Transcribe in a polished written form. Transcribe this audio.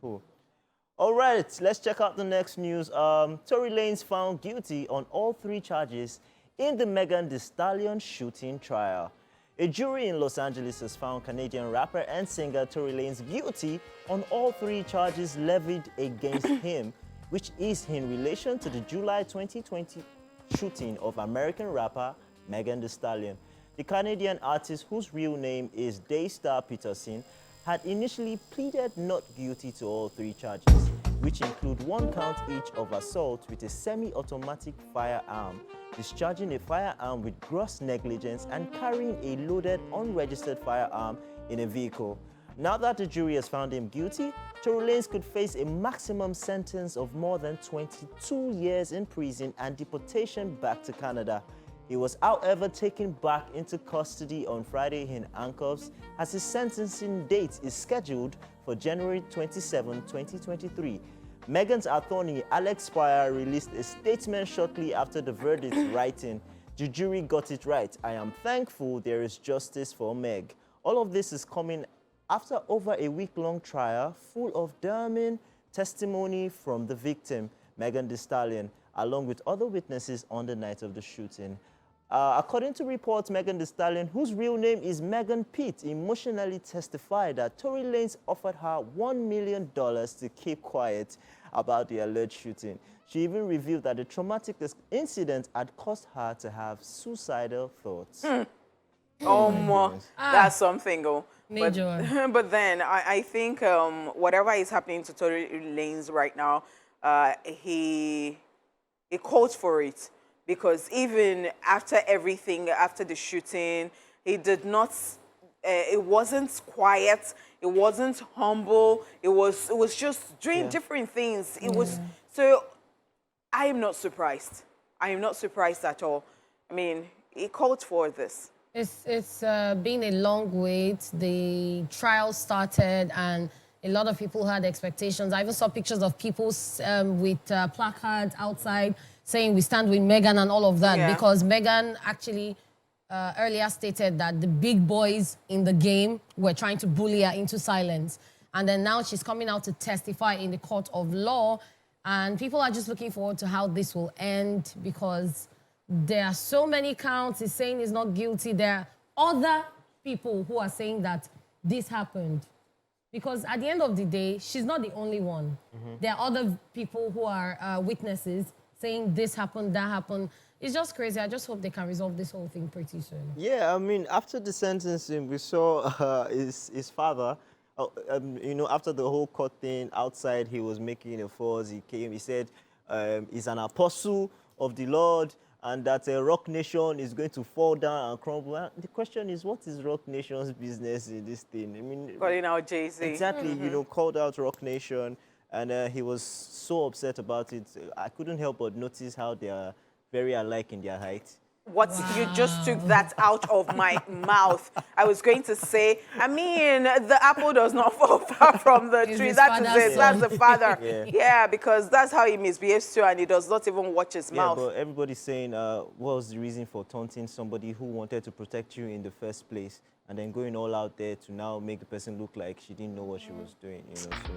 Cool. All right, let's check out the next news. Tory Lanez found guilty on all 3 charges in the Thee Stallion shooting trial. A jury in Los Angeles has found Canadian rapper and singer Tory Lanez guilty on all 3 charges levied against him, which is in relation to the July 2020 shooting of American rapper Thee Stallion. The Canadian artist, whose real name is Daystar Peterson, had initially pleaded not guilty to all 3 charges, which include 1 count each of assault with a semi-automatic firearm, discharging a firearm with gross negligence, and carrying a loaded, unregistered firearm in a vehicle. Now that the jury has found him guilty, Tory Lanez could face a maximum sentence of more than 22 years in prison and deportation back to Canada. He was, however, taken back into custody on Friday in handcuffs as his sentencing date is scheduled for January 27, 2023. Megan's attorney, Spire, released a statement shortly after the verdict, writing, "The jury got it right. I am thankful there is justice for Meg." All of this is coming after over a week-long trial full of damning testimony from the victim, Thee Stallion, along with other witnesses on the night of the shooting. According to reports, Thee Stallion, whose real name is Megan Pitt, emotionally testified that Tory Lanez offered her $1 million to keep quiet about the alleged shooting. She even revealed that the traumatic incident had caused her to have suicidal thoughts. That's something. Major. But then I think whatever is happening to Tory Lanez right now, he calls for it. Because even after everything, after the shooting, he did not, it wasn't quiet, it wasn't humble, it was just doing different things. It was, so I am not surprised. I am not surprised at all. I mean, he called for this. It's been a long wait. The trial started and a lot of people had expectations. I even saw pictures of people with placards outside saying we stand with Megan and all of that, because Megan actually earlier stated that the big boys in the game were trying to bully her into silence. And then now she's coming out to testify in the court of law, and people are just looking forward to how this will end, because there are so many counts. He's saying he's not guilty. There are other people who are saying that this happened. Because at the end of the day, she's not the only one. There are other people who are witnesses saying this happened, that happened. It's just crazy. I just hope they can resolve this whole thing pretty soon. Yeah, I mean, after the sentencing, we saw his father, you know, after the whole court thing outside, he was making a fuss. He came, he said he's an apostle of the Lord, and that Rock Nation is going to fall down and crumble. And the question is, what is Rock Nation's business in this thing? I mean, calling out Jay-Z. Exactly, you know, called out Rock Nation, and he was so upset about it. I couldn't help but notice how they are very alike in their height. What? Wow. You just took that out of my mouth. I was going to say, I mean, the apple does not fall far from the tree. That is it. That's the father. Yeah, because that's how he misbehaves too, and he does not even watch his mouth. But everybody's saying, what was the reason for taunting somebody who wanted to protect you in the first place, and then going all out there to now make the person look like she didn't know what she was doing, you know, so...